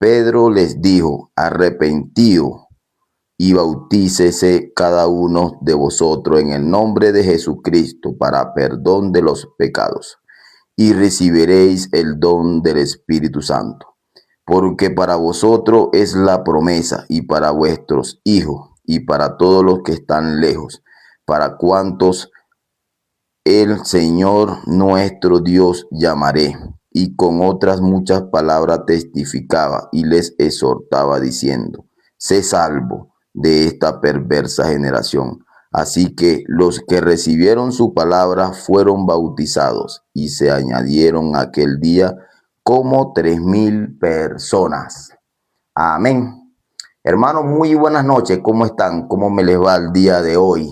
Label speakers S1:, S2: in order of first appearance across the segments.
S1: Pedro les dijo: arrepentíos y bautícese cada uno de vosotros en el nombre de Jesucristo para perdón de los pecados, y recibiréis el don del Espíritu Santo. Porque para vosotros es la promesa, y para vuestros hijos, y para todos los que están lejos, para cuantos el Señor nuestro Dios llamaré. Y con otras muchas palabras testificaba y les exhortaba diciendo: sé salvo de esta perversa generación. Así que los que recibieron su palabra fueron bautizados, y se añadieron aquel día como 3,000 personas. Amén. Hermanos, muy buenas noches. ¿Cómo están? ¿Cómo me les va el día de hoy?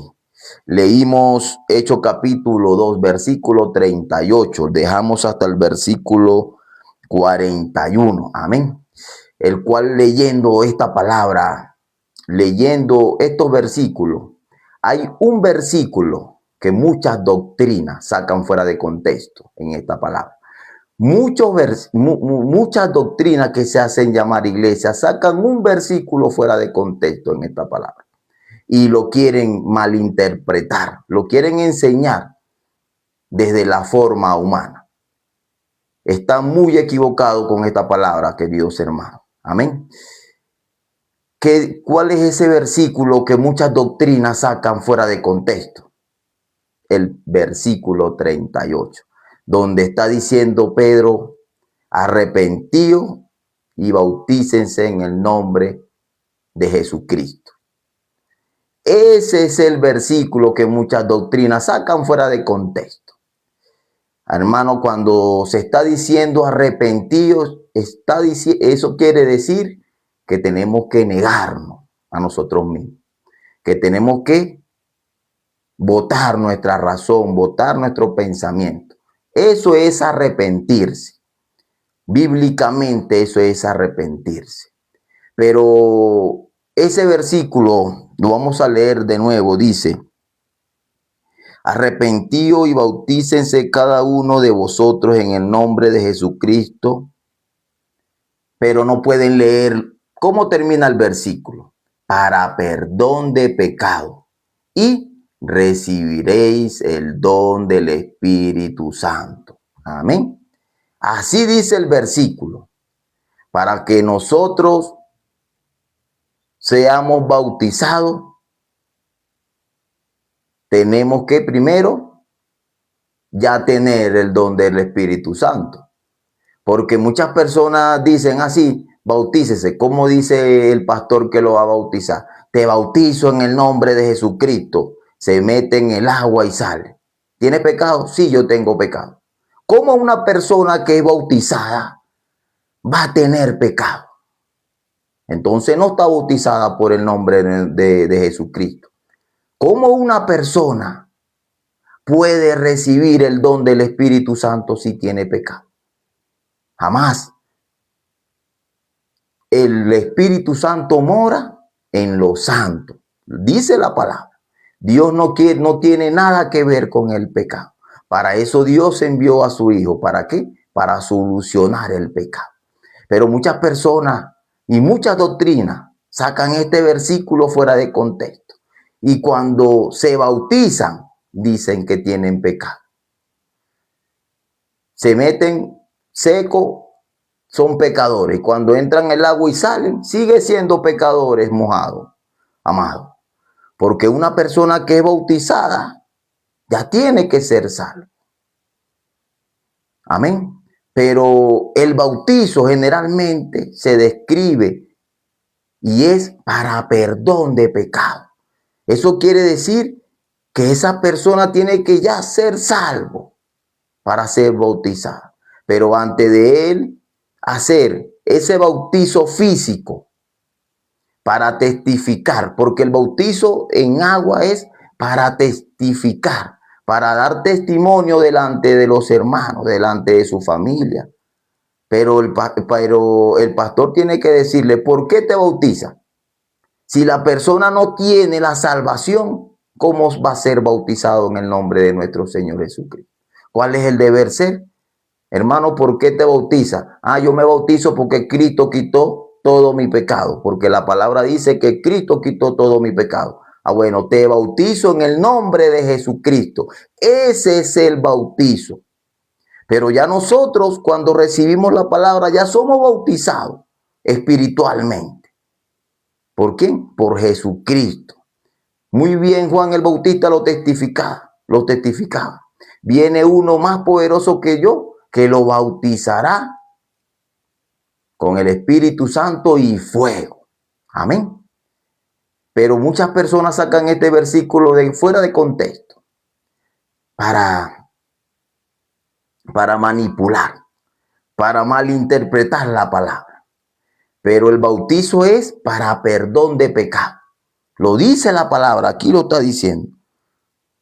S1: Leímos Hechos capítulo 2, versículo 38. Dejamos hasta el versículo 41. Amén. El cual, leyendo esta palabra, leyendo estos versículos, hay un versículo que muchas doctrinas sacan fuera de contexto en esta palabra. Muchas doctrinas que se hacen llamar iglesias sacan un versículo fuera de contexto en esta palabra y lo quieren malinterpretar, lo quieren enseñar desde la forma humana. Están muy equivocados con esta palabra, queridos hermanos. Amén. ¿Cuál es ese versículo que muchas doctrinas sacan fuera de contexto? El versículo 38, donde está diciendo Pedro: arrepentíos y bautícense en el nombre de Jesucristo. Ese es el versículo que muchas doctrinas sacan fuera de contexto. Hermano, cuando se está diciendo arrepentidos, eso quiere decir que tenemos que negarnos a nosotros mismos, que tenemos que botar nuestra razón, botar nuestro pensamiento. Eso es arrepentirse. Bíblicamente eso es arrepentirse. Pero ese versículo lo vamos a leer de nuevo. Dice: arrepentíos y bautícense cada uno de vosotros en el nombre de Jesucristo. Pero no pueden leer cómo termina el versículo: para perdón de pecado, y recibiréis el don del Espíritu Santo. Amén. Así dice el versículo. Para que nosotros seamos bautizados, tenemos que primero ya tener el don del Espíritu Santo. Porque muchas personas dicen así: bautícese. ¿Cómo dice el pastor que lo va a bautizar? Te bautizo en el nombre de Jesucristo. Se mete en el agua y sale. ¿Tiene pecado? Sí, yo tengo pecado. ¿Cómo una persona que es bautizada va a tener pecado? Entonces no está bautizada por el nombre de Jesucristo. ¿Cómo una persona puede recibir el don del Espíritu Santo si tiene pecado? Jamás. El Espíritu Santo mora en los santos. Dice la palabra. Dios no tiene nada que ver con el pecado. Para eso Dios envió a su Hijo. ¿Para qué? Para solucionar el pecado. Pero muchas personas y muchas doctrinas sacan este versículo fuera de contexto. Y cuando se bautizan, dicen que tienen pecado. Se meten seco, son pecadores. Cuando entran en el agua y salen, sigue siendo pecadores mojados, amados. Porque una persona que es bautizada ya tiene que ser salvo. Amén. Pero el bautizo generalmente se describe y es para perdón de pecado. Eso quiere decir que esa persona tiene que ya ser salvo para ser bautizada. Pero antes de él hacer ese bautizo físico para testificar, porque el bautizo en agua es para testificar, para dar testimonio delante de los hermanos, delante de su familia. Pero el pastor tiene que decirle: ¿por qué te bautiza? Si la persona no tiene la salvación, ¿cómo va a ser bautizado en el nombre de nuestro Señor Jesucristo? ¿Cuál es el deber ser? Hermano, ¿por qué te bautiza? Yo me bautizo porque Cristo quitó todo mi pecado, porque la palabra dice que Cristo quitó todo mi pecado. Bueno, te bautizo en el nombre de Jesucristo. Ese es el bautizo. Pero ya nosotros, cuando recibimos la palabra, ya somos bautizados espiritualmente. ¿Por quién? Por Jesucristo. Muy bien, Juan el Bautista lo testificaba. Viene uno más poderoso que yo, que lo bautizará con el Espíritu Santo y fuego. Amén. Pero muchas personas sacan este versículo de fuera de contexto para manipular, para malinterpretar la palabra. Pero el bautizo es para perdón de pecado. Lo dice la palabra, aquí lo está diciendo.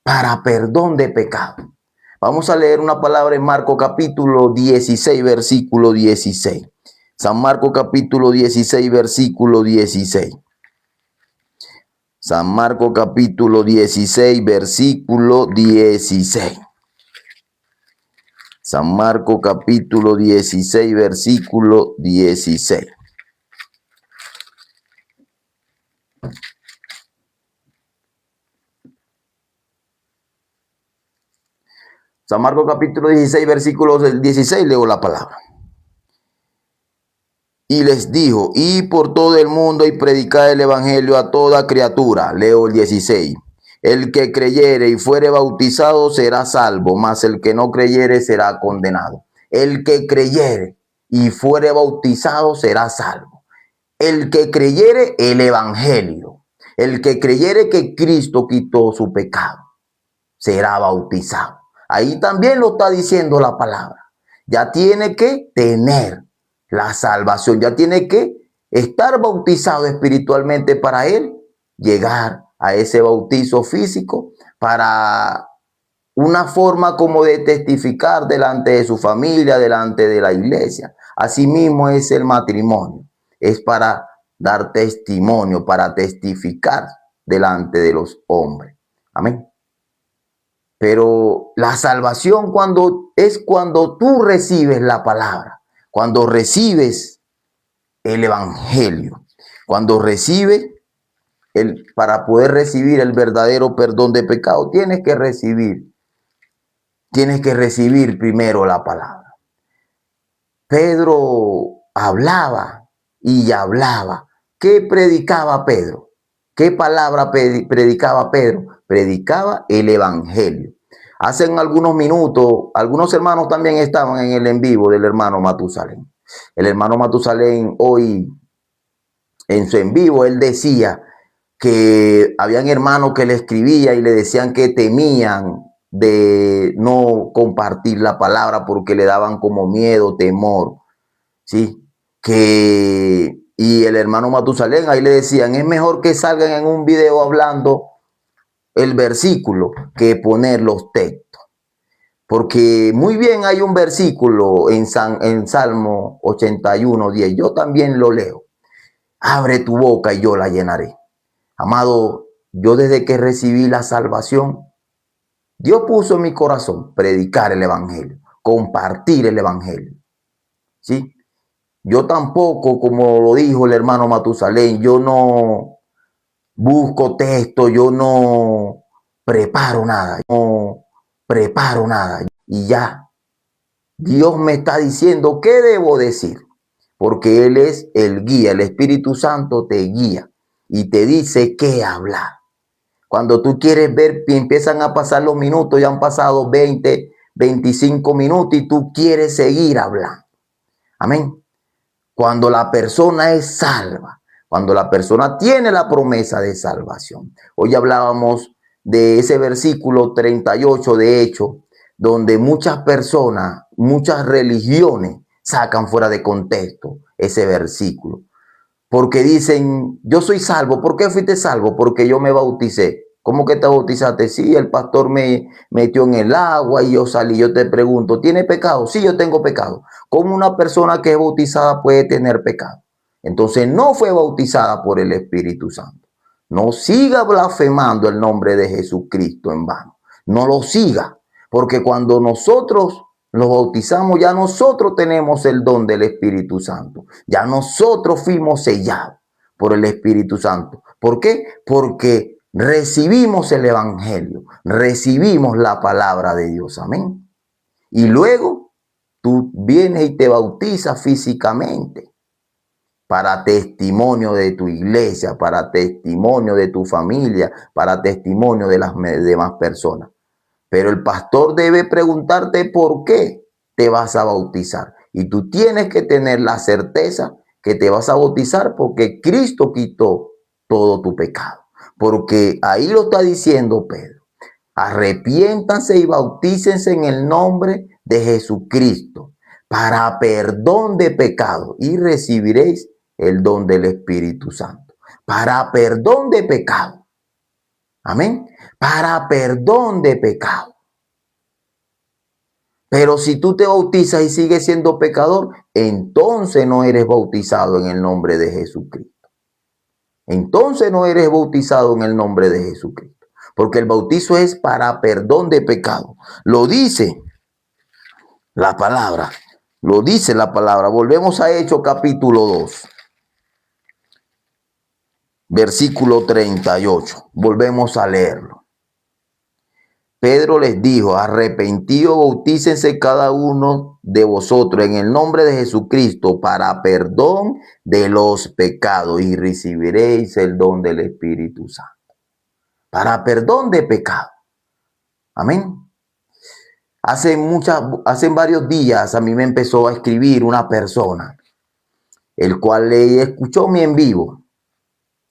S1: Para perdón de pecado. Vamos a leer una palabra en Marcos capítulo 16, versículo 16. San Marcos capítulo 16, versículo 16. San Marcos capítulo 16, versículo 16. San Marcos capítulo 16, versículo 16. San Marcos capítulo 16, versículo 16, leo la palabra. Y les dijo, y por todo el mundo y predicad el evangelio a toda criatura. Leo el 16. El que creyere y fuere bautizado será salvo, mas el que no creyere será condenado. El que creyere y fuere bautizado será salvo. El que creyere el evangelio, el que creyere que Cristo quitó su pecado, será bautizado. Ahí también lo está diciendo la palabra. Ya tiene que tener la salvación, ya tiene que estar bautizado espiritualmente para él llegar a ese bautizo físico, para una forma como de testificar delante de su familia, delante de la iglesia. Asimismo es el matrimonio, es para dar testimonio, para testificar delante de los hombres. Amén. Pero la salvación es cuando tú recibes la palabra, cuando recibes el evangelio, cuando recibes para poder recibir el verdadero perdón de pecado, tienes que recibir primero la palabra. Pedro hablaba y hablaba. ¿Qué predicaba Pedro? ¿Qué palabra predicaba Pedro? Predicaba el evangelio. Hace algunos minutos, algunos hermanos también estaban en el en vivo del hermano Matusalén. El hermano Matusalén hoy, en su en vivo, él decía que habían hermanos que le escribían y le decían que temían de no compartir la palabra porque le daban como miedo, temor, ¿sí? Y el hermano Matusalén ahí le decían, es mejor que salgan en un video hablando el versículo que poner los textos. Porque muy bien hay un versículo en Salmo 81, 10. Yo también lo leo. Abre tu boca y yo la llenaré. Amado, yo desde que recibí la salvación, Dios puso en mi corazón predicar el evangelio, compartir el evangelio. ¿Sí? Yo tampoco, como lo dijo el hermano Matusalén, yo no busco texto, yo no preparo nada, y ya. Dios me está diciendo qué debo decir, porque Él es el guía, el Espíritu Santo te guía y te dice qué hablar. Cuando tú quieres ver, empiezan a pasar los minutos, ya han pasado 20, 25 minutos y tú quieres seguir hablando. Amén. Cuando la persona es salva, cuando la persona tiene la promesa de salvación. Hoy hablábamos de ese versículo 38 de Hechos, donde muchas personas, muchas religiones sacan fuera de contexto ese versículo. Porque dicen, yo soy salvo. ¿Por qué fuiste salvo? Porque yo me bauticé. ¿Cómo que te bautizaste? Sí, el pastor me metió en el agua y yo salí. Yo te pregunto, ¿tiene pecado? Sí, yo tengo pecado. ¿Cómo una persona que es bautizada puede tener pecado? Entonces no fue bautizada por el Espíritu Santo. No siga blasfemando el nombre de Jesucristo en vano. No lo siga. Porque cuando nosotros los bautizamos, ya nosotros tenemos el don del Espíritu Santo. Ya nosotros fuimos sellados por el Espíritu Santo. ¿Por qué? Porque recibimos el Evangelio, recibimos la palabra de Dios. Amén. Y luego tú vienes y te bautizas físicamente para testimonio de tu iglesia, para testimonio de tu familia, para testimonio de las demás personas. Pero el pastor debe preguntarte por qué te vas a bautizar. Y tú tienes que tener la certeza que te vas a bautizar porque Cristo quitó todo tu pecado. Porque ahí lo está diciendo Pedro. Arrepiéntanse y bautícense en el nombre de Jesucristo para perdón de pecado y recibiréis el don del Espíritu Santo. Para perdón de pecado. Amén. Para perdón de pecado. Pero si tú te bautizas y sigues siendo pecador, entonces no eres bautizado en el nombre de Jesucristo. Entonces no eres bautizado en el nombre de Jesucristo. Porque el bautizo es para perdón de pecado. Lo dice la palabra. Lo dice la palabra. Volvemos a Hechos capítulo 2. Versículo 38. Volvemos a leerlo. Pedro les dijo, arrepentidos, bautícense cada uno de vosotros en el nombre de Jesucristo para perdón de los pecados y recibiréis el don del Espíritu Santo. Para perdón de pecado. Amén. Hace varios días a mí me empezó a escribir una persona, el cual le escuchó mi en vivo.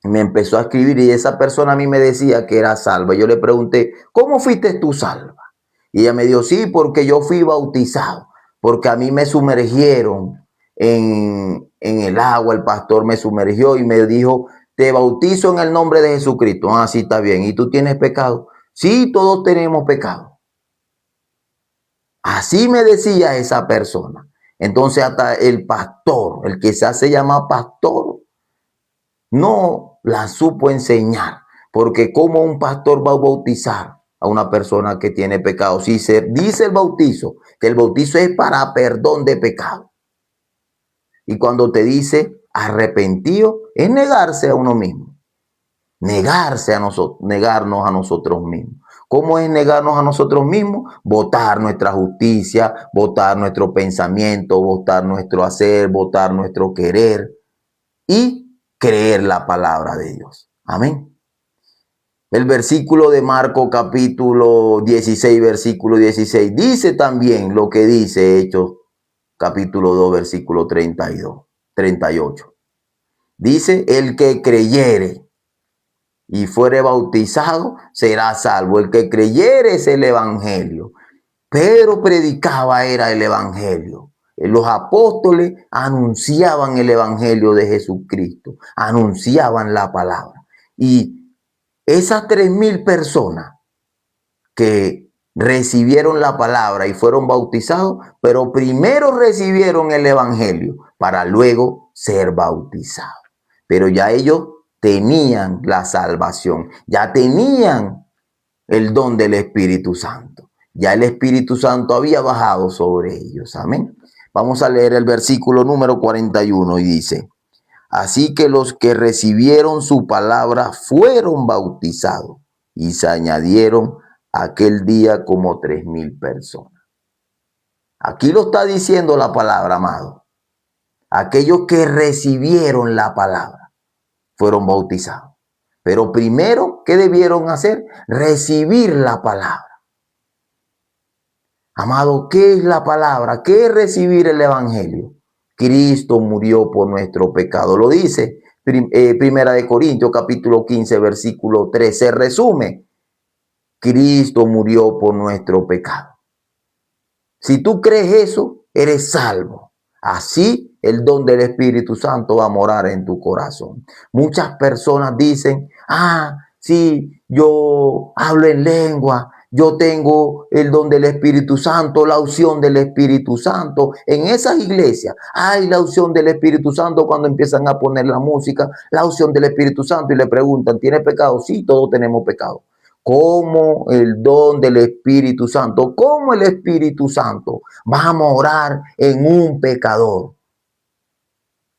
S1: Me empezó a escribir y esa persona a mí me decía que era salva. Yo le pregunté, ¿cómo fuiste tú salva? Y ella me dijo, sí, porque yo fui bautizado, porque a mí me sumergieron en el agua, el pastor me sumergió y me dijo, te bautizo en el nombre de Jesucristo. Ah, sí, está bien. ¿Y tú tienes pecado? Sí, todos tenemos pecado. Así me decía esa persona. Entonces hasta el pastor, el que se hace llamar pastor, no la supo enseñar. Porque ¿cómo un pastor va a bautizar a una persona que tiene pecado? Si se dice el bautizo, que el bautizo es para perdón de pecado. Y cuando te dice arrepentido, es negarse a uno mismo. Negarse a nosotros, negarnos a nosotros mismos. ¿Cómo es negarnos a nosotros mismos? Votar nuestra justicia, votar nuestro pensamiento, votar nuestro hacer, votar nuestro querer y creer la palabra de Dios. Amén. El versículo de Marcos capítulo 16, versículo 16, dice también lo que dice Hechos capítulo 2, versículo 38. Dice, el que creyere y fuere bautizado, será salvo. El que creyere es el evangelio. Pedro predicaba era el evangelio. Los apóstoles anunciaban el evangelio de Jesucristo, anunciaban la palabra. Y esas 3,000 personas que recibieron la palabra y fueron bautizados, pero primero recibieron el evangelio para luego ser bautizados. Pero ya ellos tenían la salvación, ya tenían el don del Espíritu Santo. Ya el Espíritu Santo había bajado sobre ellos. Amén. Vamos a leer el versículo número 41 y dice, así que los que recibieron su palabra fueron bautizados y se añadieron aquel día como 3,000 personas. Aquí lo está diciendo la palabra, amado. Aquellos que recibieron la palabra fueron bautizados. Pero primero, ¿qué debieron hacer? Recibir la palabra. Amado, ¿qué es la palabra? ¿Qué es recibir el evangelio? Cristo murió por nuestro pecado. Lo dice Primera de Corintios capítulo 15, versículo 3. Se resume. Cristo murió por nuestro pecado. Si tú crees eso, eres salvo. Así el don del Espíritu Santo va a morar en tu corazón. Muchas personas dicen, sí, yo hablo en lengua, yo tengo el don del Espíritu Santo, la unción del Espíritu Santo. En esas iglesias hay la unción del Espíritu Santo cuando empiezan a poner la música, la unción del Espíritu Santo y le preguntan, ¿tiene pecado? Sí, todos tenemos pecado. como el don del Espíritu Santo. ¿Cómo el Espíritu Santo va a morar en un pecador?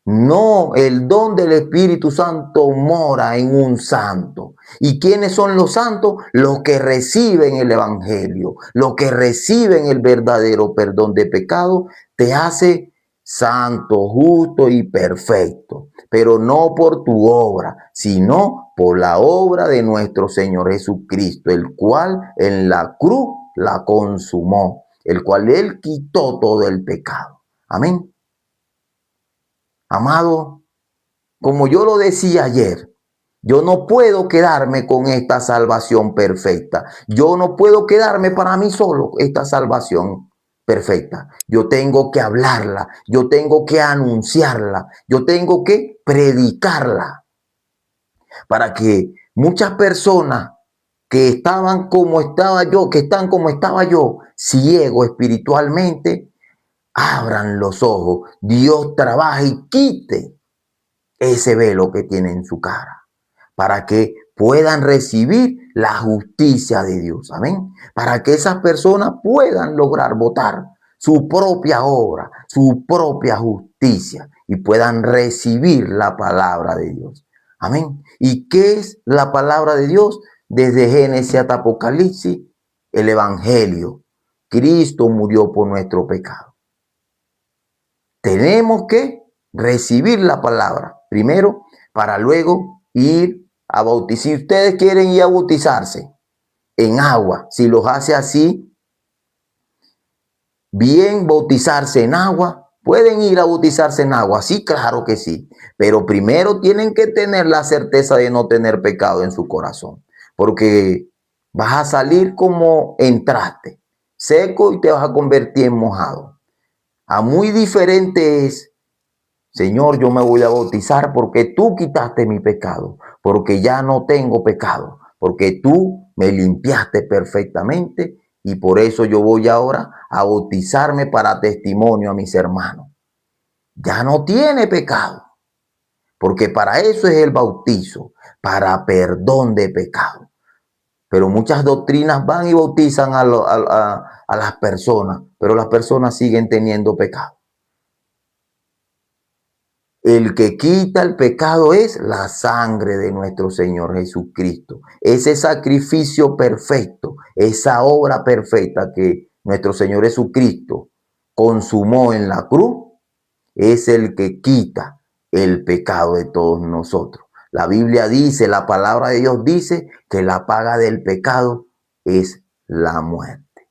S1: No, el don del Espíritu Santo mora en un santo. ¿Y quiénes son los santos? Los que reciben el Evangelio, los que reciben el verdadero perdón de pecado, te hace santo, justo y perfecto. Pero no por tu obra, sino por la obra de nuestro Señor Jesucristo, el cual en la cruz la consumó, el cual Él quitó todo el pecado. Amén. Amado, como yo lo decía ayer, yo no puedo quedarme con esta salvación perfecta. Yo no puedo quedarme para mí solo esta salvación perfecta. Yo tengo que hablarla, yo tengo que anunciarla, yo tengo que predicarla para que muchas personas que estaban como estaba yo, que están como estaba yo, ciego espiritualmente, abran los ojos. Dios trabaja y quite ese velo que tiene en su cara, para que puedan recibir la justicia de Dios. Amén. Para que esas personas puedan lograr votar su propia obra, su propia justicia y puedan recibir la palabra de Dios. Amén. ¿Y qué es la palabra de Dios? Desde Génesis hasta Apocalipsis, el Evangelio. Cristo murió por nuestro pecado. Tenemos que recibir la palabra primero para luego ir a bautizar. Si ustedes quieren ir a bautizarse en agua, si los hace así, bien bautizarse en agua, pueden ir a bautizarse en agua, sí, claro que sí, pero primero tienen que tener la certeza de no tener pecado en su corazón, porque vas a salir como entraste, seco, y te vas a convertir en mojado. A muy diferente es: Señor, yo me voy a bautizar porque tú quitaste mi pecado, porque ya no tengo pecado, porque tú me limpiaste perfectamente y por eso yo voy ahora a bautizarme para testimonio a mis hermanos. Ya no tiene pecado, porque para eso es el bautizo, para perdón de pecado. Pero muchas doctrinas van y bautizan a las personas, pero las personas siguen teniendo pecado. El que quita el pecado es la sangre de nuestro Señor Jesucristo. Ese sacrificio perfecto, esa obra perfecta que nuestro Señor Jesucristo consumó en la cruz, es el que quita el pecado de todos nosotros. La Biblia dice, la palabra de Dios dice que la paga del pecado es la muerte.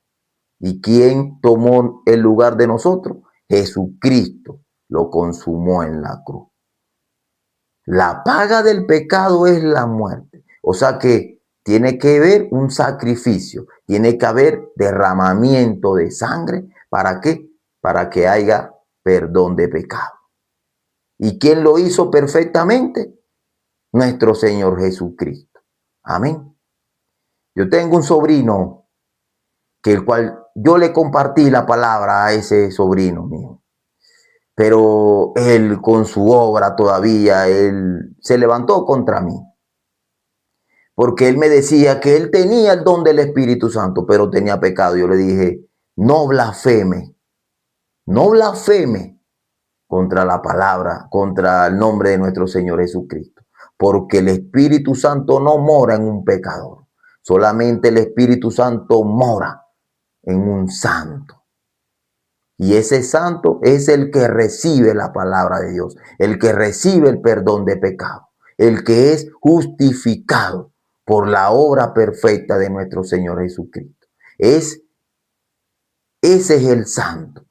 S1: ¿Y quién tomó el lugar de nosotros? Jesucristo lo consumó en la cruz. La paga del pecado es la muerte. O sea que tiene que haber un sacrificio, tiene que haber derramamiento de sangre. ¿Para qué? Para que haya perdón de pecado. ¿Y quién lo hizo perfectamente? Nuestro Señor Jesucristo. Amén. Yo tengo un sobrino que el cual yo le compartí la palabra a ese sobrino mío. Pero él con su obra todavía, él se levantó contra mí. Porque él me decía que él tenía el don del Espíritu Santo, pero tenía pecado. Yo le dije, no blasfeme, no blasfeme contra la palabra, contra el nombre de nuestro Señor Jesucristo. Porque el Espíritu Santo no mora en un pecador. Solamente el Espíritu Santo mora en un santo. Y ese santo es el que recibe la palabra de Dios, el que recibe el perdón de pecado, el que es justificado por la obra perfecta de nuestro Señor Jesucristo. Ese es el santo.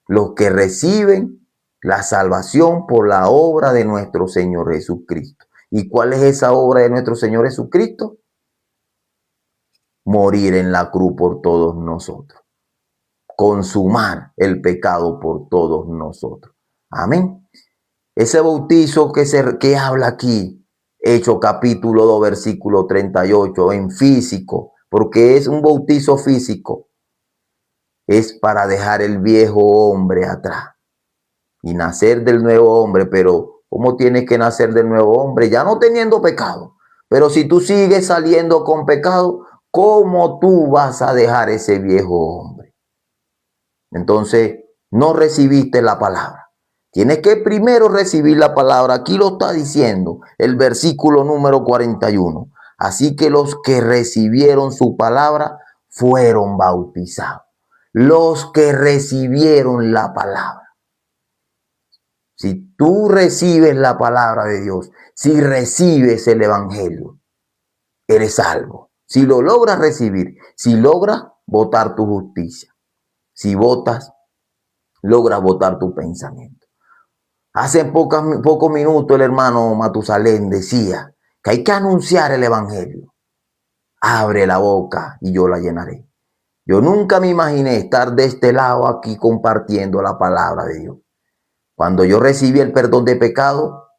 S1: Los que reciben la salvación por la obra de nuestro Señor Jesucristo. ¿Y cuál es esa obra de nuestro Señor Jesucristo? Morir en la cruz por todos nosotros. Consumar el pecado por todos nosotros. Amén. Ese bautizo que habla aquí, Hechos capítulo 2, versículo 38, en físico, porque es un bautizo físico, es para dejar el viejo hombre atrás y nacer del nuevo hombre. Pero ¿cómo tiene que nacer del nuevo hombre? Ya no teniendo pecado, Pero si tú sigues saliendo con pecado, ¿cómo tú vas a dejar ese viejo hombre? Entonces, no recibiste la palabra. Tienes que primero recibir la palabra. Aquí lo está diciendo el versículo número 41. Así que los que recibieron su palabra fueron bautizados. Los que recibieron la palabra. Si tú recibes la palabra de Dios, si recibes el evangelio, eres salvo. Si lo logras recibir, si logras votar tu justicia, si votas, logras votar tu pensamiento. Hace pocos minutos el hermano Matusalén decía que hay que anunciar el evangelio. Abre la boca y yo la llenaré. Yo nunca me imaginé estar de este lado aquí compartiendo la palabra de Dios. Cuando yo recibí el perdón de pecado,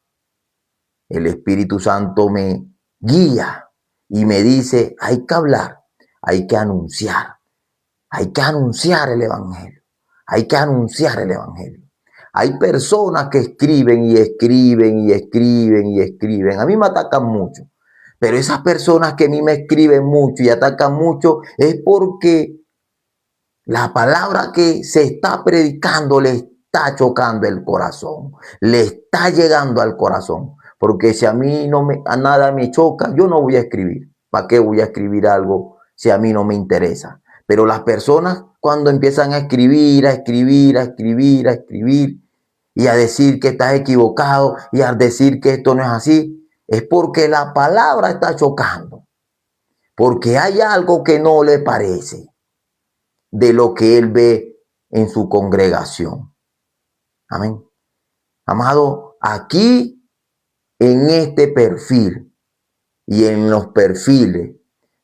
S1: el Espíritu Santo me guía y me dice, hay que hablar, hay que anunciar el evangelio, hay que anunciar el evangelio. Hay personas que escriben y escriben y escriben y escriben. A mí me atacan mucho, pero esas personas que a mí me escriben mucho y atacan mucho es porque la palabra que se está predicando le está chocando el corazón, le está llegando al corazón. Porque si a mí a nada me choca, yo no voy a escribir. ¿Para qué voy a escribir algo si a mí no me interesa? Pero las personas cuando empiezan a escribir, a escribir, a escribir, a escribir y a decir que estás equivocado y a decir que esto no es así, es porque la palabra está chocando. Porque hay algo que no le parece de lo que él ve en su congregación. Amén. Amado, aquí en este perfil y en los perfiles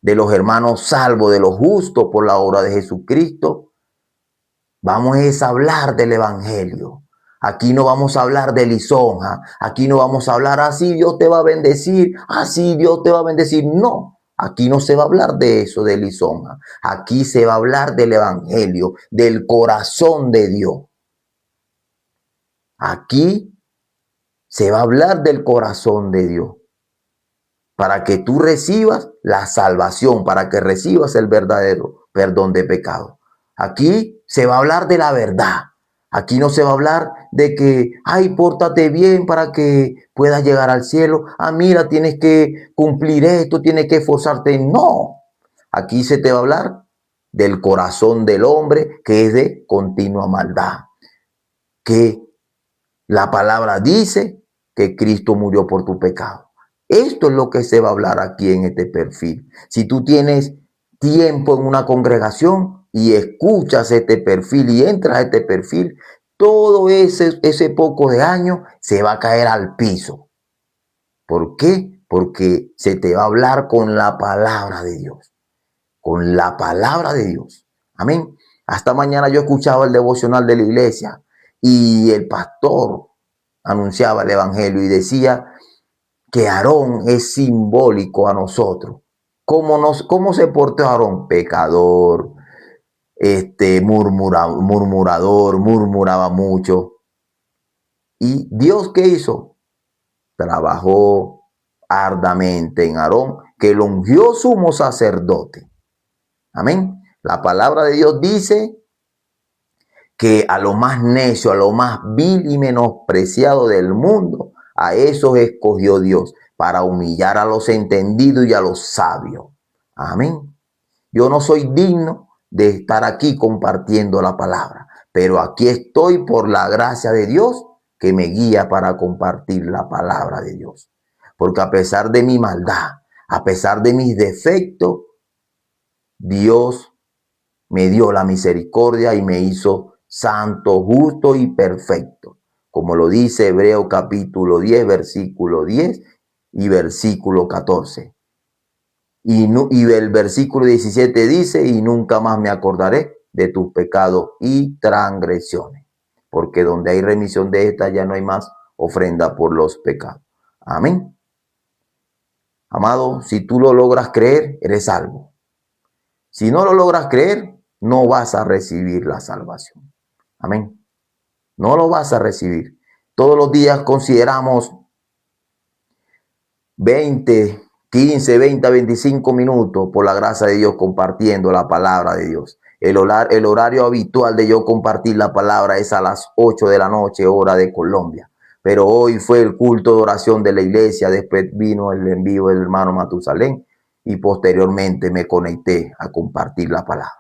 S1: de los hermanos salvos, de los justos por la obra de Jesucristo, vamos a hablar del evangelio. Aquí no vamos a hablar de lisonja. Aquí no vamos a hablar así Dios te va a bendecir, así Dios te va a bendecir. No, aquí no se va a hablar de eso, de lisonja. Aquí se va a hablar del evangelio, del corazón de Dios. Aquí se va a hablar del corazón de Dios. Para que tú recibas la salvación, para que recibas el verdadero perdón de pecado. Aquí se va a hablar de la verdad. Aquí no se va a hablar de que, ay, pórtate bien para que puedas llegar al cielo. Ah, mira, tienes que cumplir esto, tienes que esforzarte. No. Aquí se te va a hablar del corazón del hombre que es de continua maldad. Que la palabra dice que Cristo murió por tu pecado. Esto es lo que se va a hablar aquí en este perfil. Si tú tienes tiempo en una congregación y escuchas este perfil y entras a este perfil, todo ese poco de años se va a caer al piso. ¿Por qué? Porque se te va a hablar con la palabra de Dios. Con la palabra de Dios. Amén. Hasta mañana yo escuchaba el devocional de la iglesia y el pastor anunciaba el evangelio y decía que Aarón es simbólico a nosotros. ¿Cómo se portó Aarón? Pecador, murmurador, murmuraba mucho. ¿Y Dios qué hizo? Trabajó arduamente en Aarón, que lo ungió sumo sacerdote. Amén. La palabra de Dios dice que a lo más necio, a lo más vil y menospreciado del mundo, a esos escogió Dios para humillar a los entendidos y a los sabios. Amén. Yo no soy digno de estar aquí compartiendo la palabra, pero aquí estoy por la gracia de Dios que me guía para compartir la palabra de Dios. Porque a pesar de mi maldad, a pesar de mis defectos, Dios me dio la misericordia y me hizo santo, justo y perfecto. Como lo dice Hebreo capítulo 10, versículo 10 y versículo 14. Y el versículo 17 dice, y nunca más me acordaré de tus pecados y transgresiones. Porque donde hay remisión de esta ya no hay más ofrenda por los pecados. Amén. Amado, si tú lo logras creer, eres salvo. Si no lo logras creer, no vas a recibir la salvación. Amén. No lo vas a recibir. Todos los días consideramos 20, 15, 20, 25 minutos por la gracia de Dios compartiendo la palabra de Dios. El horario habitual de yo compartir la palabra es a las 8 de la noche, hora de Colombia. Pero hoy fue el culto de oración de la iglesia, después vino el envío del hermano Matusalén y posteriormente me conecté a compartir la palabra.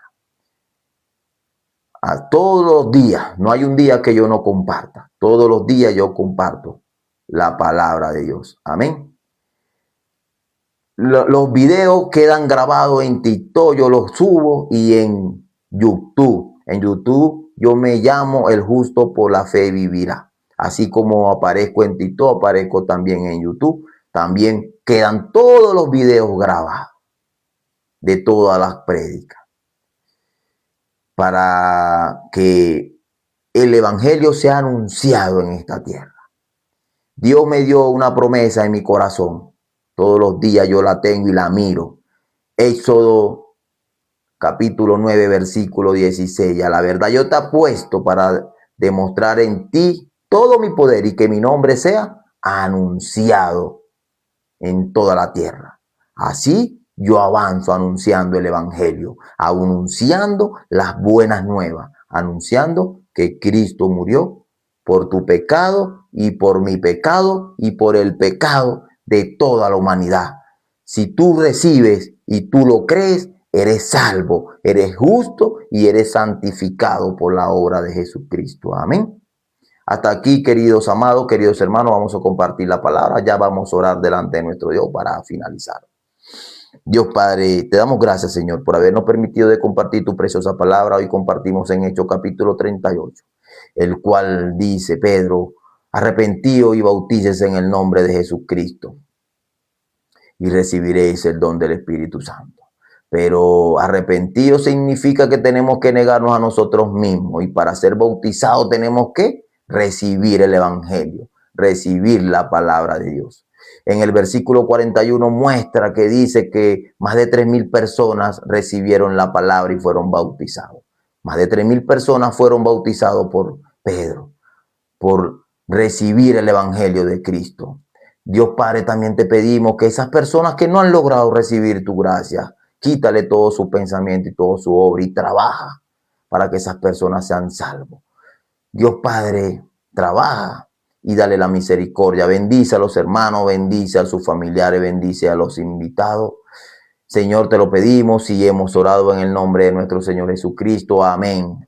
S1: A todos los días, no hay un día que yo no comparta. Todos los días yo comparto la palabra de Dios. Amén. Los videos quedan grabados en TikTok, yo los subo, y en YouTube. En YouTube yo me llamo El Justo por la Fe Vivirá. Así como aparezco en TikTok, aparezco también en YouTube. También quedan todos los videos grabados de todas las prédicas, para que el evangelio sea anunciado en esta tierra. Dios me dio una promesa en mi corazón. Todos los días yo la tengo y la miro. Éxodo capítulo 9, versículo 16. A la verdad yo te apuesto para demostrar en ti todo mi poder y que mi nombre sea anunciado en toda la tierra. Así yo avanzo anunciando el evangelio, anunciando las buenas nuevas, anunciando que Cristo murió por tu pecado y por mi pecado y por el pecado de toda la humanidad. Si tú recibes y tú lo crees, eres salvo, eres justo y eres santificado por la obra de Jesucristo. Amén. Hasta aquí, queridos amados, queridos hermanos, vamos a compartir la palabra. Ya vamos a orar delante de nuestro Dios para finalizar. Dios Padre, te damos gracias, Señor, por habernos permitido de compartir tu preciosa palabra. Hoy compartimos en Hechos capítulo 38, el cual dice Pedro: arrepentíos y bautícese en el nombre de Jesucristo y recibiréis el don del Espíritu Santo. Pero arrepentidos significa que tenemos que negarnos a nosotros mismos, y para ser bautizados tenemos que recibir el evangelio, recibir la palabra de Dios. En el versículo 41 muestra que dice que más de 3,000 personas recibieron la palabra y fueron bautizados. Más de 3,000 personas fueron bautizados por Pedro, por recibir el evangelio de Cristo. Dios Padre, también te pedimos que esas personas que no han logrado recibir tu gracia, quítale todo su pensamiento y toda su obra y trabaja para que esas personas sean salvos. Dios Padre, trabaja y dale la misericordia. Bendice a los hermanos, bendice a sus familiares, bendice a los invitados. Señor, te lo pedimos y hemos orado en el nombre de nuestro Señor Jesucristo. Amén.